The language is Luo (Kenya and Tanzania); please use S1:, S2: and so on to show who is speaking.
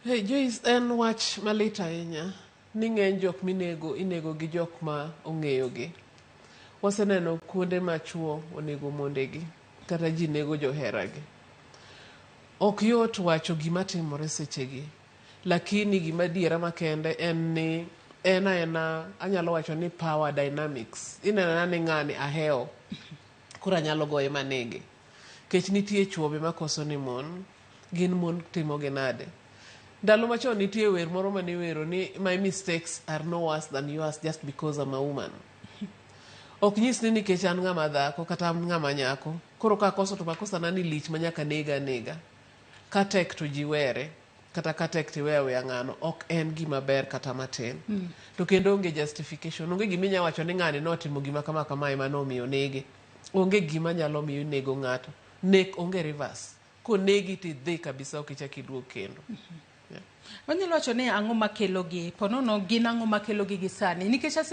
S1: Hey Joyce, en wach malit ahinya ni ng'eny jok inego gi jok ma ong'eyogi. Waseneno kuonde ma chuo onego mondegi kata ji nego joheragi. Ok yot wacho gima timore sechegi, lakini gima diera makende en ni anyalo wacho ni power dynamics. Inena ni ng'ani aheo kura nyalo goye manege. Kech nitie chuobe makoso ni mon, gin mon timo genade. Ndalo machon nitie wer moro mane wero ni my mistakes are no worse than yours just because I'm a woman. Ok nyis ni nikech an ng'ama dhako kata an ng'ama nyako. Koro ka koso to makosa na ni lich manyaka nega. Ka tek to jiwere kata ka tek tiwewe ng'ano ok en gima ber kata matin. To kendo onge justification, onge gima inya wacho ni ng'ani notimo gima kama ema nomiyo nege. Onge gima nyalo miyo nego ng'ato. Nek onge reverse. Konegi tidhi kabisa ok ichak iduog kendo.
S2: Wanyalo wacho ni ang'o makelogi, ponono gin ang'o makelogi gi sani nikech